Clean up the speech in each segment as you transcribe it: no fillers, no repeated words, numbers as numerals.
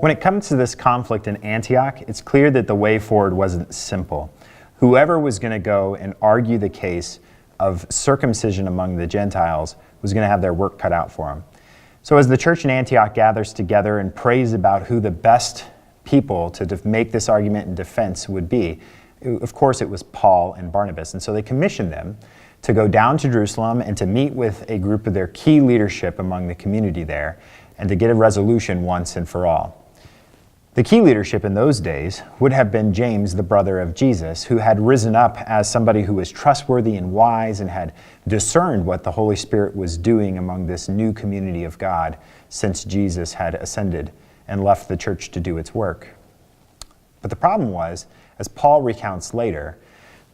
When it comes to this conflict in Antioch, it's clear that the way forward wasn't simple. Whoever was going to go and argue the case of circumcision among the Gentiles was going to have their work cut out for them. So as the church in Antioch gathers together and prays about who the best people to make this argument in defense would be, of course it was Paul and Barnabas. And so they commissioned them to go down to Jerusalem and to meet with a group of their key leadership among the community there and to get a resolution once and for all. The key leadership in those days would have been James, the brother of Jesus, who had risen up as somebody who was trustworthy and wise and had discerned what the Holy Spirit was doing among this new community of God since Jesus had ascended and left the church to do its work. But the problem was, as Paul recounts later,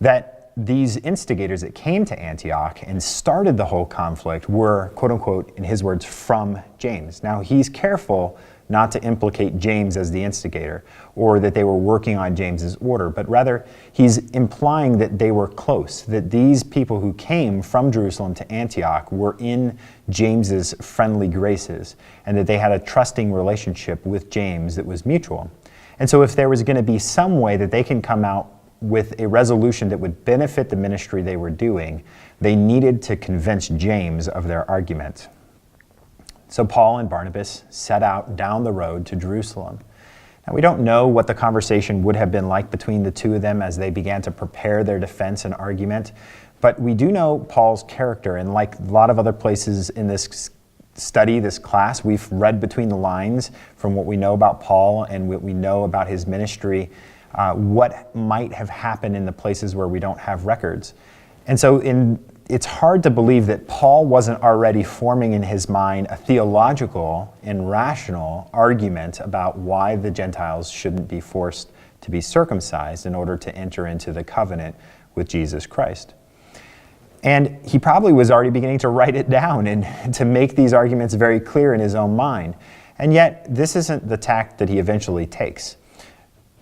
that these instigators that came to Antioch and started the whole conflict were, quote unquote, in his words, from James. Now, he's careful not to implicate James as the instigator or that they were working on James's order, but rather he's implying that they were close, that these people who came from Jerusalem to Antioch were in James's friendly graces and that they had a trusting relationship with James that was mutual. And so if there was going to be some way that they can come out with a resolution that would benefit the ministry they were doing, they needed to convince James of their argument. So Paul and Barnabas set out down the road to Jerusalem. Now, we don't know what the conversation would have been like between the two of them as they began to prepare their defense and argument, but we do know Paul's character, and like a lot of other places in this study, this class, we've read between the lines from what we know about Paul and what we know about his ministry, what might have happened in the places where we don't have records. And so it's hard to believe that Paul wasn't already forming in his mind a theological and rational argument about why the Gentiles shouldn't be forced to be circumcised in order to enter into the covenant with Jesus Christ. And he probably was already beginning to write it down and to make these arguments very clear in his own mind. And yet, this isn't the tack that he eventually takes.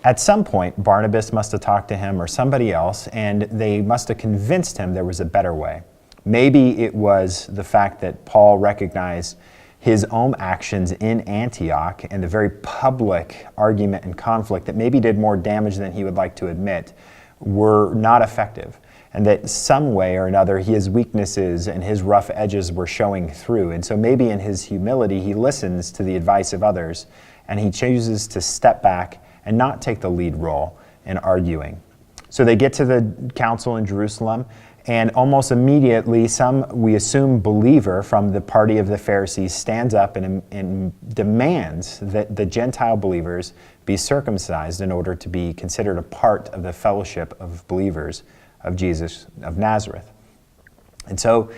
At some point, Barnabas must have talked to him or somebody else, and they must have convinced him there was a better way. Maybe it was the fact that Paul recognized his own actions in Antioch and the very public argument and conflict that maybe did more damage than he would like to admit were not effective, and that some way or another his weaknesses and his rough edges were showing through. And so maybe in his humility, he listens to the advice of others, and he chooses to step back and not take the lead role in arguing. So they get to the council in Jerusalem, and almost immediately some, we assume, believer from the party of the Pharisees stands up and demands that the Gentile believers be circumcised in order to be considered a part of the fellowship of believers of Jesus of Nazareth. And so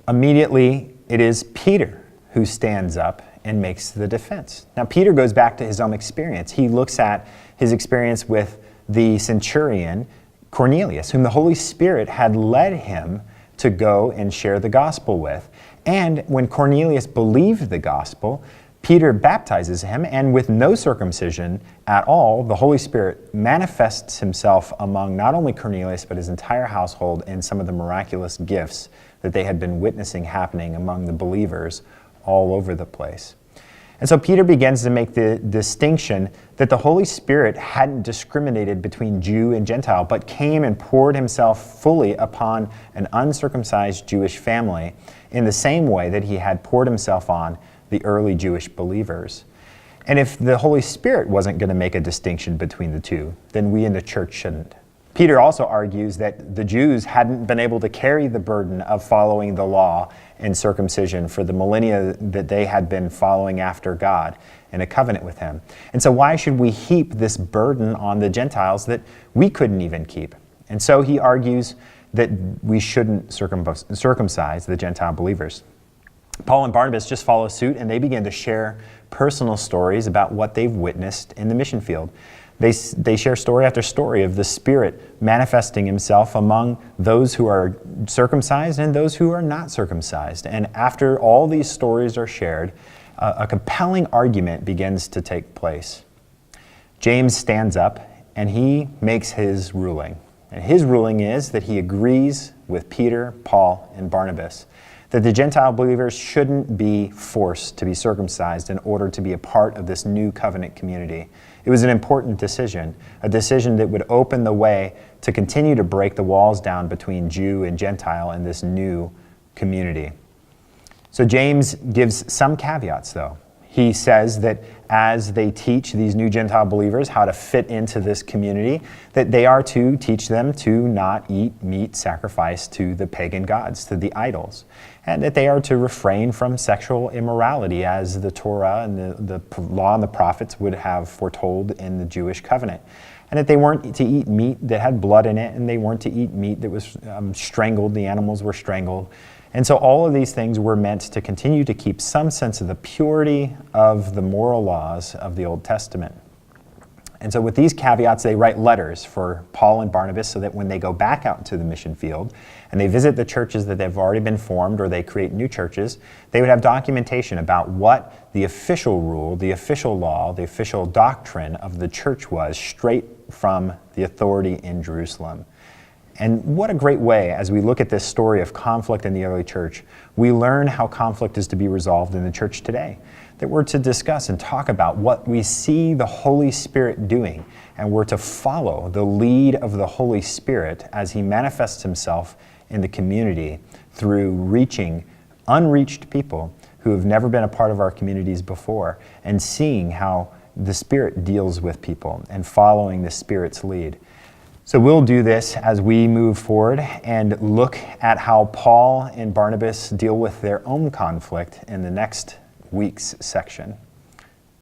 immediately it is Peter who stands up and makes the defense. Now, Peter goes back to his own experience. He looks at his experience with the centurion, Cornelius, whom the Holy Spirit had led him to go and share the gospel with. And when Cornelius believed the gospel, Peter baptizes him, and with no circumcision at all, the Holy Spirit manifests himself among not only Cornelius, but his entire household in some of the miraculous gifts that they had been witnessing happening among the believers all over the place. And so Peter begins to make the distinction that the Holy Spirit hadn't discriminated between Jew and Gentile, but came and poured himself fully upon an uncircumcised Jewish family in the same way that he had poured himself on the early Jewish believers. And if the Holy Spirit wasn't going to make a distinction between the two, then we in the church shouldn't. Peter also argues that the Jews hadn't been able to carry the burden of following the law and circumcision for the millennia that they had been following after God in a covenant with him. And so why should we heap this burden on the Gentiles that we couldn't even keep? And so he argues that we shouldn't circumcise the Gentile believers. Paul and Barnabas just follow suit, and they begin to share personal stories about what they've witnessed in the mission field. They share story after story of the Spirit manifesting himself among those who are circumcised and those who are not circumcised. And after all these stories are shared, a compelling argument begins to take place. James stands up and he makes his ruling. And his ruling is that he agrees with Peter, Paul, and Barnabas, that the Gentile believers shouldn't be forced to be circumcised in order to be a part of this new covenant community. It was an important decision, a decision that would open the way to continue to break the walls down between Jew and Gentile in this new community. So James gives some caveats, though. He says that as they teach these new Gentile believers how to fit into this community, that they are to teach them to not eat meat sacrificed to the pagan gods, to the idols, and that they are to refrain from sexual immorality as the Torah and the law and the prophets would have foretold in the Jewish covenant, and that they weren't to eat meat that had blood in it, and they weren't to eat meat that was strangled, the animals were strangled. And so all of these things were meant to continue to keep some sense of the purity of the moral laws of the Old Testament. And so with these caveats, they write letters for Paul and Barnabas so that when they go back out into the mission field and they visit the churches that they've already been formed or they create new churches, they would have documentation about what the official rule, the official law, the official doctrine of the church was straight from the authority in Jerusalem. And what a great way, as we look at this story of conflict in the early church, we learn how conflict is to be resolved in the church today. That we're to discuss and talk about what we see the Holy Spirit doing, and we're to follow the lead of the Holy Spirit as he manifests himself in the community through reaching unreached people who have never been a part of our communities before, and seeing how the Spirit deals with people and following the Spirit's lead. So we'll do this as we move forward and look at how Paul and Barnabas deal with their own conflict in the next week's section.